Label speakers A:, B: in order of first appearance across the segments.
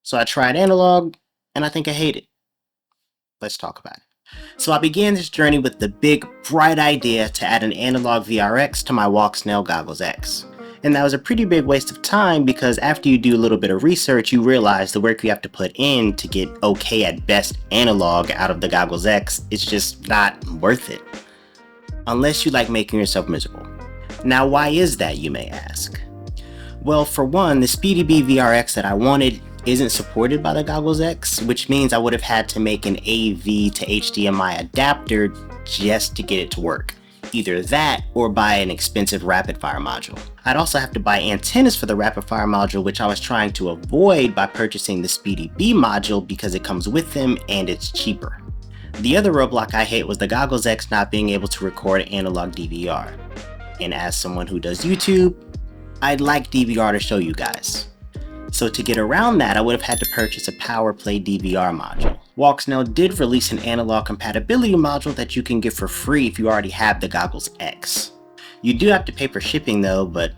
A: So I tried analog, and I think I hate it. Let's talk about it. So I began this journey with the big, bright idea to add an analog VRX to my Walksnail Goggles X. And that was a pretty big waste of time because after you do a little bit of research, you realize the work you have to put in to get okay at best analog out of the Goggles X is just not worth it. Unless you like making yourself miserable. Now why is that, you may ask? Well, for one, the SpeedyBee VRX that I wanted isn't supported by the Goggles X, which means I would have had to make an AV to HDMI adapter just to get it to work. Either that or buy an expensive rapid fire module. I'd also have to buy antennas for the rapid fire module, which I was trying to avoid by purchasing the SpeedyBee module because it comes with them and it's cheaper. The other roadblock I hate was the Goggles X not being able to record analog DVR. And as someone who does YouTube, I'd like DVR to show you guys. So to get around that, I would have had to purchase a PowerPlay DVR module. Walksnail did release an analog compatibility module that you can get for free if you already have the Goggles X. You do have to pay for shipping though, but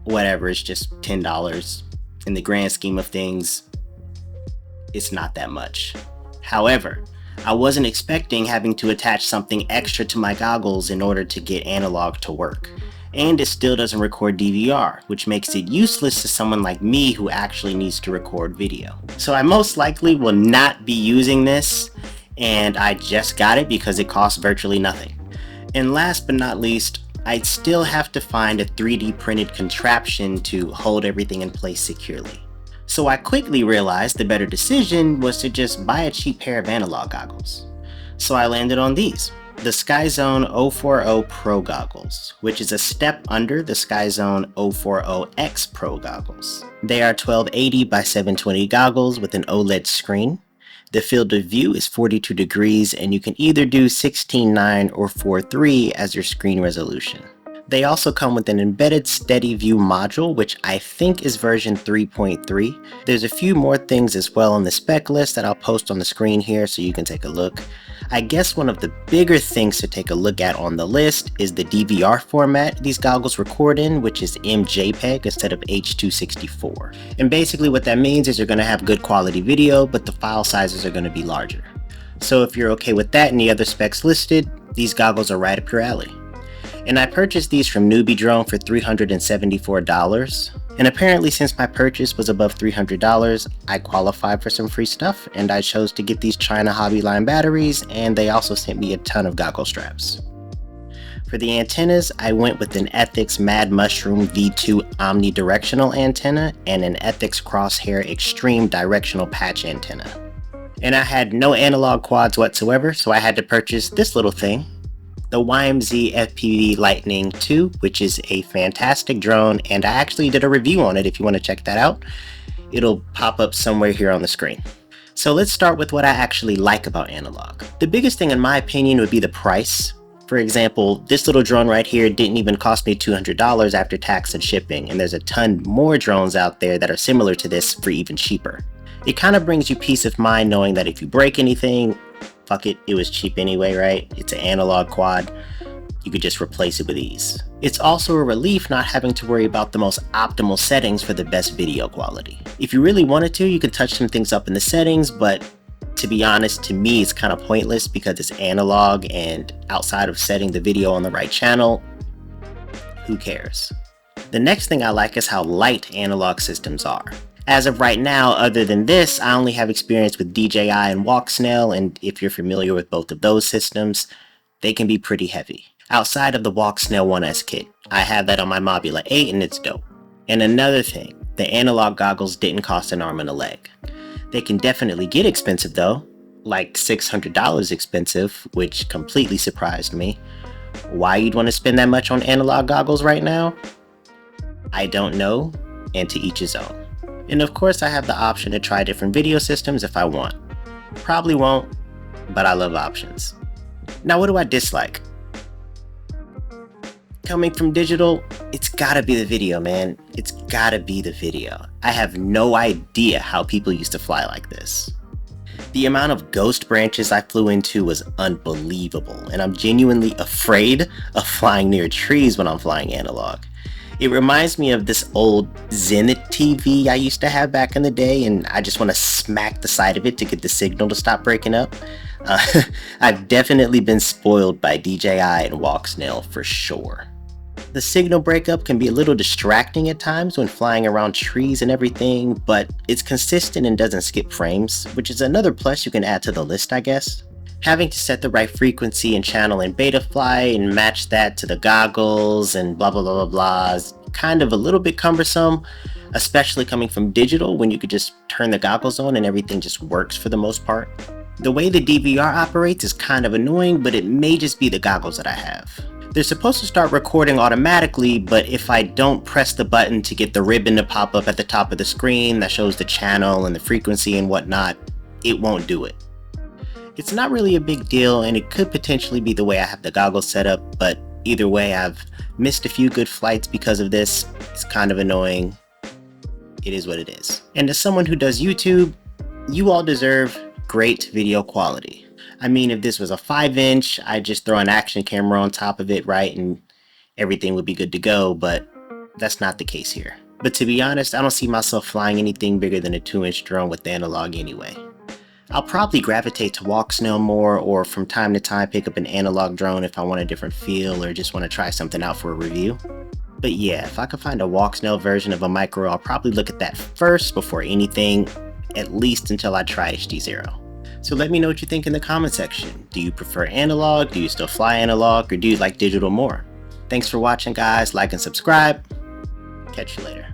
A: whatever, it's just $10. In the grand scheme of things, it's not that much. However, I wasn't expecting having to attach something extra to my goggles in order to get analog to work. And it still doesn't record DVR, which makes it useless to someone like me who actually needs to record video. So I most likely will not be using this, and I just got it because it costs virtually nothing. And last but not least, I'd still have to find a 3D printed contraption to hold everything in place securely. So I quickly realized the better decision was to just buy a cheap pair of analog goggles. So I landed on these. The Skyzone 040 Pro goggles, which is a step under the Skyzone 040X Pro goggles. They are 1280 by 720 goggles with an OLED screen. The field of view is 42 degrees and you can either do 16:9 or 4:3 as your screen resolution. They also come with an embedded steady view module, which I think is version 3.3. There's a few more things as well on the spec list that I'll post on the screen here so you can take a look. I guess one of the bigger things to take a look at on the list is the DVR format these goggles record in, which is MJPEG instead of H.264. And basically what that means is you're going to have good quality video, but the file sizes are going to be larger. So if you're okay with that and the other specs listed, these goggles are right up your alley. And I purchased these from Newbie Drone for $374. And apparently since my purchase was above $300, I qualified for some free stuff, and I chose to get these China Hobbyline batteries, and they also sent me a ton of goggle straps. For the antennas, I went with an Ethics Mad Mushroom V2 omnidirectional antenna and an Ethics Crosshair Extreme directional patch antenna. And I had no analog quads whatsoever, so I had to purchase this little thing, the YMZFPV Lightening 2, which is a fantastic drone, and I actually did a review on it if you want to check that out. It'll pop up somewhere here on the screen. So let's start with what I actually like about analog. The biggest thing in my opinion would be the price. For example, this little drone right here didn't even cost me $200 after tax and shipping, and there's a ton more drones out there that are similar to this for even cheaper. It kind of brings you peace of mind knowing that if you break anything, fuck it, it was cheap anyway, right? It's an analog quad. You could just replace it with ease. It's also a relief not having to worry about the most optimal settings for the best video quality. If you really wanted to, you could touch some things up in the settings, but to be honest, to me, it's kind of pointless because it's analog and outside of setting the video on the right channel, who cares? The next thing I like is how light analog systems are. As of right now, other than this, I only have experience with DJI and Walksnail, and if you're familiar with both of those systems, they can be pretty heavy. Outside of the Walksnail 1S kit, I have that on my Mobula 8 and it's dope. And another thing, the analog goggles didn't cost an arm and a leg. They can definitely get expensive though, like $600 expensive, which completely surprised me. Why you'd want to spend that much on analog goggles right now? I don't know, and to each his own. And of course I have the option to try different video systems if I want. Probably won't, but I love options. Now what do I dislike? Coming from digital, it's gotta be the video, man. It's gotta be the video. I have no idea how people used to fly like this. The amount of ghost branches I flew into was unbelievable, and I'm genuinely afraid of flying near trees when I'm flying analog. It reminds me of this old Zenith TV I used to have back in the day, and I just want to smack the side of it to get the signal to stop breaking up. I've definitely been spoiled by DJI and Walksnail for sure. The signal breakup can be a little distracting at times when flying around trees and everything, but it's consistent and doesn't skip frames, which is another plus you can add to the list, I guess. Having to set the right frequency and channel in Betaflight and match that to the goggles and blah blah blah blah blah is kind of a little bit cumbersome, especially coming from digital when you could just turn the goggles on and everything just works for the most part. The way the DVR operates is kind of annoying, but it may just be the goggles that I have. They're supposed to start recording automatically, but if I don't press the button to get the ribbon to pop up at the top of the screen that shows the channel and the frequency and whatnot, it won't do it. It's not really a big deal, and it could potentially be the way I have the goggles set up, but either way, I've missed a few good flights because of this. It's kind of annoying. It is what it is. And as someone who does YouTube, you all deserve great video quality. I mean, if this was a 5-inch, I'd just throw an action camera on top of it, right, and everything would be good to go, but that's not the case here. But to be honest, I don't see myself flying anything bigger than a 2-inch drone with the analog anyway. I'll probably gravitate to Walksnail more, or from time to time pick up an analog drone if I want a different feel or just want to try something out for a review. But yeah, if I could find a Walksnail version of a micro, I'll probably look at that first before anything, at least until I try HD0. So let me know what you think in the comment section. Do you prefer analog? Do you still fly analog? Or do you like digital more? Thanks for watching, guys. Like and subscribe. Catch you later.